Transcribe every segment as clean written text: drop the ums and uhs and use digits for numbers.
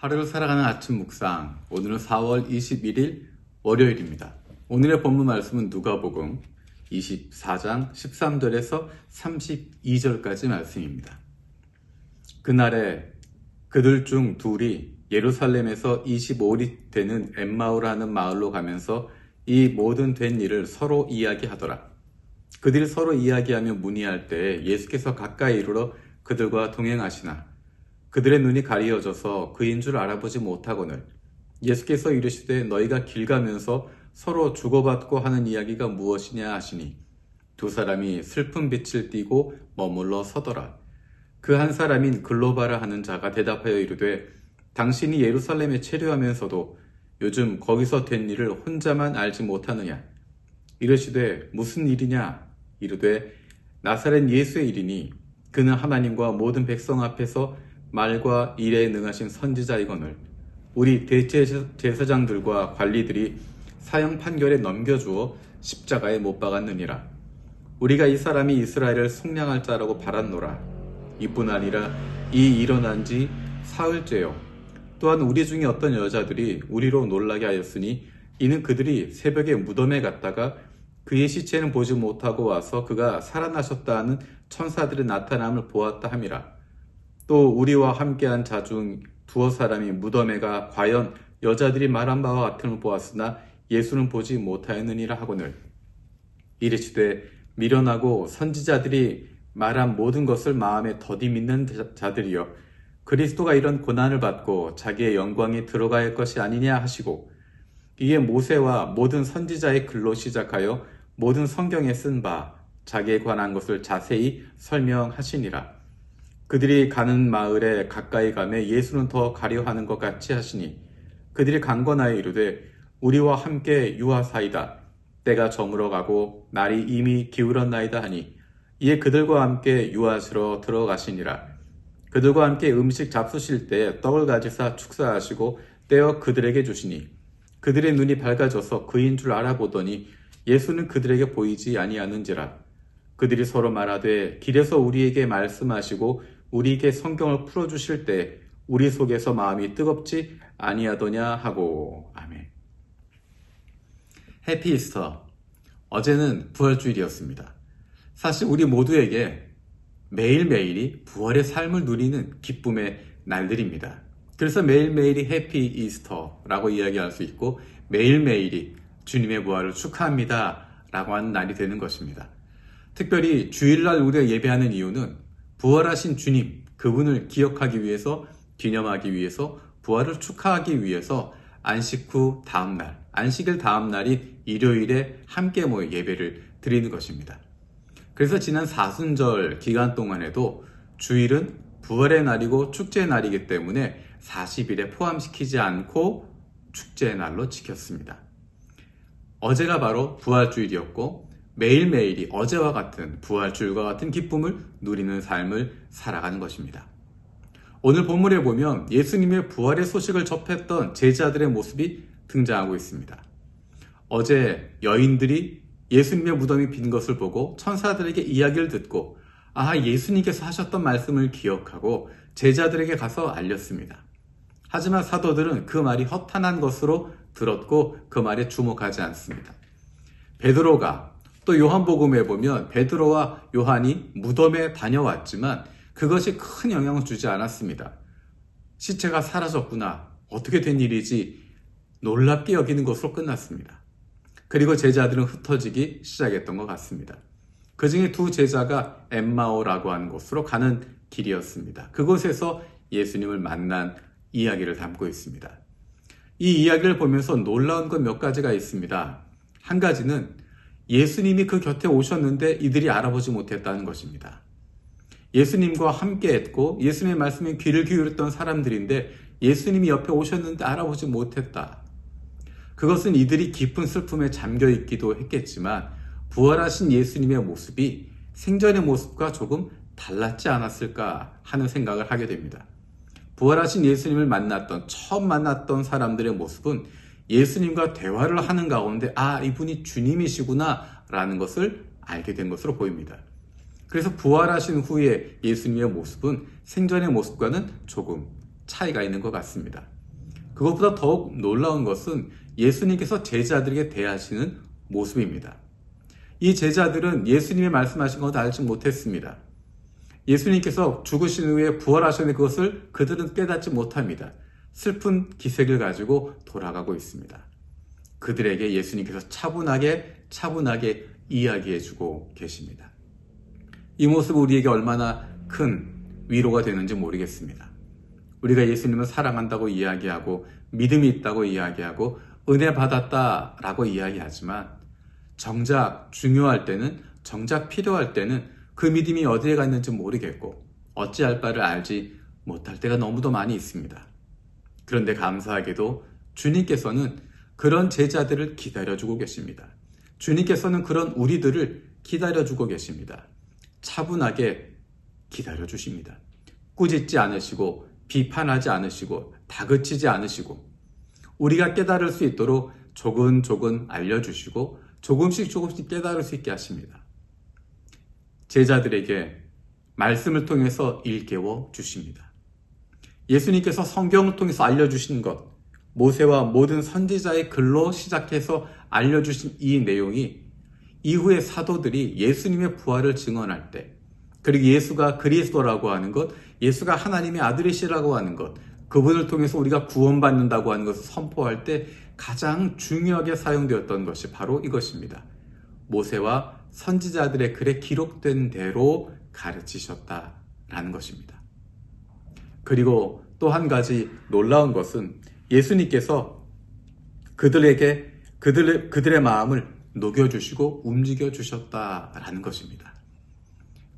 하루를 살아가는 아침 묵상. 오늘은 4월 21일 월요일입니다. 오늘의 본문 말씀은 누가복음 24장 13절에서 32절까지 말씀입니다. 그날에 그들 중 둘이 예루살렘에서 25리 되는 엠마오라는 마을로 가면서 이 모든 된 일을 서로 이야기하더라. 그들이 서로 이야기하며 문의할 때 예수께서 가까이 이르러 그들과 동행하시나 그들의 눈이 가리어져서 그인 줄 알아보지 못하거늘 예수께서 이르시되 너희가 길 가면서 서로 주고받고 하는 이야기가 무엇이냐 하시니 두 사람이 슬픈 빛을 띠고 머물러 서더라. 그 한 사람인 글로바라 하는 자가 대답하여 이르되 당신이 예루살렘에 체류하면서도 요즘 거기서 된 일을 혼자만 알지 못하느냐. 이르시되 무슨 일이냐. 이르되 나사렛 예수의 일이니 그는 하나님과 모든 백성 앞에서 말과 일에 능하신 선지자이거늘 우리 대제사장들과 관리들이 사형 판결에 넘겨주어 십자가에 못 박았느니라. 우리가 이 사람이 이스라엘을 속량할 자라고 바랐노라. 이뿐 아니라 이 일어난 지 사흘째요. 또한 우리 중에 어떤 여자들이 우리로 놀라게 하였으니 이는 그들이 새벽에 무덤에 갔다가 그의 시체는 보지 못하고 와서 그가 살아나셨다 하는 천사들의 나타남을 보았다 함이라. 또 우리와 함께한 자 중 두어 사람이 무덤에 가 과연 여자들이 말한 바와 같음을 보았으나 예수는 보지 못하였느니라 하거늘 이르시되 미련하고 선지자들이 말한 모든 것을 마음에 더디 믿는 자들이여 그리스도가 이런 고난을 받고 자기의 영광에 들어갈 것이 아니냐 하시고 이에 모세와 모든 선지자의 글로 시작하여 모든 성경에 쓴 바 자기에 관한 것을 자세히 설명하시니라. 그들이 가는 마을에 가까이 가매 예수는 더 가려하는 것 같이 하시니 그들이 강권하여 이르되 우리와 함께 유하사이다. 때가 저물어 가고 날이 이미 기울었나이다 하니 이에 그들과 함께 유하시러 들어가시니라. 그들과 함께 음식 잡수실 때 떡을 가지사 축사하시고 떼어 그들에게 주시니 그들의 눈이 밝아져서 그인 줄 알아보더니 예수는 그들에게 보이지 아니하는지라. 그들이 서로 말하되 길에서 우리에게 말씀하시고 우리에게 성경을 풀어주실 때 우리 속에서 마음이 뜨겁지 아니하더냐 하고. 아멘. 해피 이스터. 어제는 부활주일이었습니다. 사실 우리 모두에게 매일매일이 부활의 삶을 누리는 기쁨의 날들입니다. 그래서 매일매일이 해피 이스터라고 이야기할 수 있고 매일매일이 주님의 부활을 축하합니다 라고 하는 날이 되는 것입니다. 특별히 주일날 우리가 예배하는 이유는 부활하신 주님, 그분을 기억하기 위해서, 기념하기 위해서, 부활을 축하하기 위해서 안식 후 다음날, 안식일 다음날인 일요일에 함께 모여 예배를 드리는 것입니다. 그래서 지난 사순절 기간 동안에도 주일은 부활의 날이고 축제의 날이기 때문에 40일에 포함시키지 않고 축제의 날로 지켰습니다. 어제가 바로 부활주일이었고 매일매일이 어제와 같은 부활주일과 같은 기쁨을 누리는 삶을 살아가는 것입니다. 오늘 본문에 보면 예수님의 부활의 소식을 접했던 제자들의 모습이 등장하고 있습니다. 어제 여인들이 예수님의 무덤이 빈 것을 보고 천사들에게 이야기를 듣고 예수님께서 하셨던 말씀을 기억하고 제자들에게 가서 알렸습니다. 하지만 사도들은 그 말이 허탄한 것으로 들었고 그 말에 주목하지 않습니다. 베드로가 또 요한복음에 보면 베드로와 요한이 무덤에 다녀왔지만 그것이 큰 영향을 주지 않았습니다. 시체가 사라졌구나. 어떻게 된 일이지? 놀랍게 여기는 것으로 끝났습니다. 그리고 제자들은 흩어지기 시작했던 것 같습니다. 그 중에 두 제자가 엠마오라고 하는 곳으로 가는 길이었습니다. 그곳에서 예수님을 만난 이야기를 담고 있습니다. 이 이야기를 보면서 놀라운 것 몇 가지가 있습니다. 한 가지는 예수님이 그 곁에 오셨는데 이들이 알아보지 못했다는 것입니다. 예수님과 함께 했고 예수님의 말씀에 귀를 기울였던 사람들인데 예수님이 옆에 오셨는데 알아보지 못했다. 그것은 이들이 깊은 슬픔에 잠겨 있기도 했겠지만 부활하신 예수님의 모습이 생전의 모습과 조금 달랐지 않았을까 하는 생각을 하게 됩니다. 부활하신 예수님을 처음 만났던 사람들의 모습은 예수님과 대화를 하는 가운데 이분이 주님이시구나 라는 것을 알게 된 것으로 보입니다. 그래서 부활하신 후에 예수님의 모습은 생전의 모습과는 조금 차이가 있는 것 같습니다. 그것보다 더욱 놀라운 것은 예수님께서 제자들에게 대하시는 모습입니다. 이 제자들은 예수님이 말씀하신 것도 알지 못했습니다. 예수님께서 죽으신 후에 부활하셨는데 그것을 그들은 깨닫지 못합니다. 슬픈 기색을 가지고 돌아가고 있습니다. 그들에게 예수님께서 차분하게 이야기해주고 계십니다. 이 모습 우리에게 얼마나 큰 위로가 되는지 모르겠습니다. 우리가 예수님을 사랑한다고 이야기하고 믿음이 있다고 이야기하고 은혜 받았다라고 이야기하지만 정작 중요할 때는, 정작 필요할 때는 그 믿음이 어디에 갔는지 모르겠고 어찌할 바를 알지 못할 때가 너무도 많이 있습니다. 그런데 감사하게도 주님께서는 그런 제자들을 기다려주고 계십니다. 주님께서는 그런 우리들을 기다려주고 계십니다. 차분하게 기다려주십니다. 꾸짖지 않으시고 비판하지 않으시고 다그치지 않으시고 우리가 깨달을 수 있도록 조금조금 알려주시고 조금씩 깨달을 수 있게 하십니다. 제자들에게 말씀을 통해서 일깨워 주십니다. 예수님께서 성경을 통해서 알려주신 것, 모세와 모든 선지자의 글로 시작해서 알려주신 이 내용이 이후에 사도들이 예수님의 부활을 증언할 때, 그리고 예수가 그리스도라고 하는 것, 예수가 하나님의 아들이시라고 하는 것, 그분을 통해서 우리가 구원받는다고 하는 것을 선포할 때 가장 중요하게 사용되었던 것이 바로 이것입니다. 모세와 선지자들의 글에 기록된 대로 가르치셨다라는 것입니다. 그리고 또 한 가지 놀라운 것은 예수님께서 그들의 마음을 녹여주시고 움직여주셨다라는 것입니다.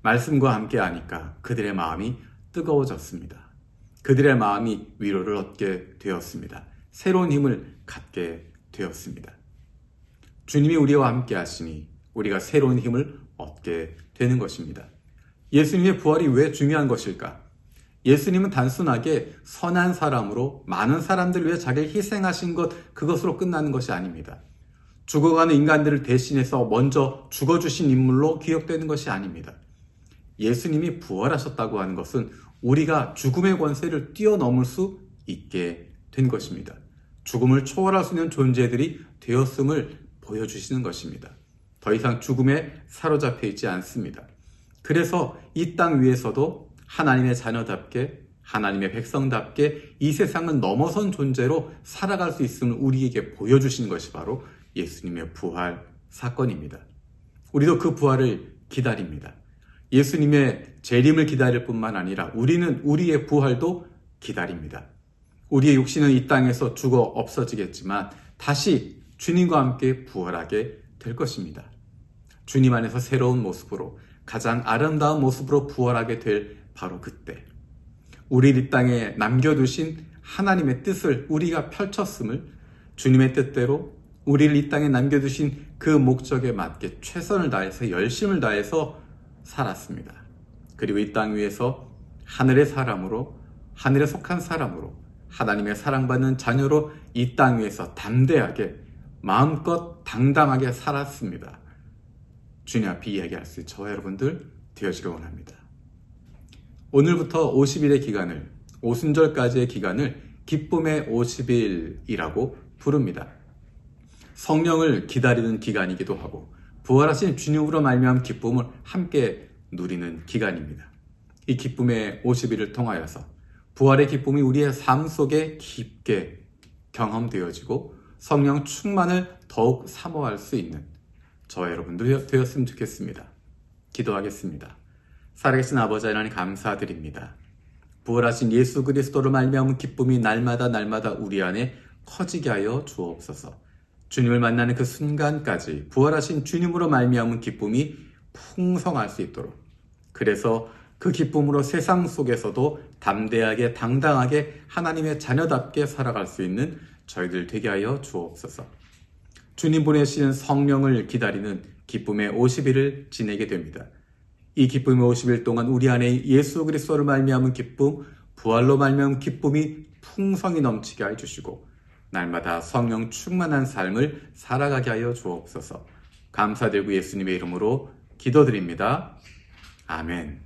말씀과 함께 하니까 그들의 마음이 뜨거워졌습니다. 그들의 마음이 위로를 얻게 되었습니다. 새로운 힘을 갖게 되었습니다. 주님이 우리와 함께 하시니 우리가 새로운 힘을 얻게 되는 것입니다. 예수님의 부활이 왜 중요한 것일까? 예수님은 단순하게 선한 사람으로 많은 사람들을 위해 자기를 희생하신 것, 그것으로 끝나는 것이 아닙니다. 죽어가는 인간들을 대신해서 먼저 죽어주신 인물로 기억되는 것이 아닙니다. 예수님이 부활하셨다고 하는 것은 우리가 죽음의 권세를 뛰어넘을 수 있게 된 것입니다. 죽음을 초월할 수 있는 존재들이 되었음을 보여주시는 것입니다. 더 이상 죽음에 사로잡혀 있지 않습니다. 그래서 이 땅 위에서도 하나님의 자녀답게, 하나님의 백성답게 이 세상을 넘어선 존재로 살아갈 수 있음을 우리에게 보여주신 것이 바로 예수님의 부활 사건입니다. 우리도 그 부활을 기다립니다. 예수님의 재림을 기다릴 뿐만 아니라 우리는 우리의 부활도 기다립니다. 우리의 육신은 이 땅에서 죽어 없어지겠지만 다시 주님과 함께 부활하게 될 것입니다. 주님 안에서 새로운 모습으로, 가장 아름다운 모습으로 부활하게 될 바로 그때, 우리를 이 땅에 남겨두신 하나님의 뜻을 우리가 펼쳤음을, 주님의 뜻대로 우리를 이 땅에 남겨두신 그 목적에 맞게 최선을 다해서 열심을 다해서 살았습니다. 그리고 이 땅 위에서 하늘의 사람으로, 하늘에 속한 사람으로, 하나님의 사랑받는 자녀로 이 땅 위에서 담대하게 마음껏 당당하게 살았습니다. 주님 앞에 이야기할 수 있는 저와 여러분들 되어지길 원합니다. 오늘부터 50일의 기간을, 오순절까지의 기간을 기쁨의 50일이라고 부릅니다. 성령을 기다리는 기간이기도 하고 부활하신 주님으로 말미암은 기쁨을 함께 누리는 기간입니다. 이 기쁨의 50일을 통하여서 부활의 기쁨이 우리의 삶 속에 깊게 경험되어지고 성령 충만을 더욱 사모할 수 있는 저와 여러분도 되었으면 좋겠습니다. 기도하겠습니다. 살아계신 아버지 하나님 감사드립니다. 부활하신 예수 그리스도로 말미암은 기쁨이 날마다 우리 안에 커지게 하여 주옵소서. 주님을 만나는 그 순간까지 부활하신 주님으로 말미암은 기쁨이 풍성할 수 있도록, 그래서 그 기쁨으로 세상 속에서도 담대하게 당당하게 하나님의 자녀답게 살아갈 수 있는 저희들 되게 하여 주옵소서. 주님 보내시는 성령을 기다리는 기쁨의 50일을 지내게 됩니다. 이 기쁨의 50일 동안 우리 안에 예수 그리스도를 말미암은 기쁨, 부활로 말미암은 기쁨이 풍성히 넘치게 해주시고 날마다 성령 충만한 삶을 살아가게 하여 주옵소서. 감사드리고 예수님의 이름으로 기도드립니다. 아멘.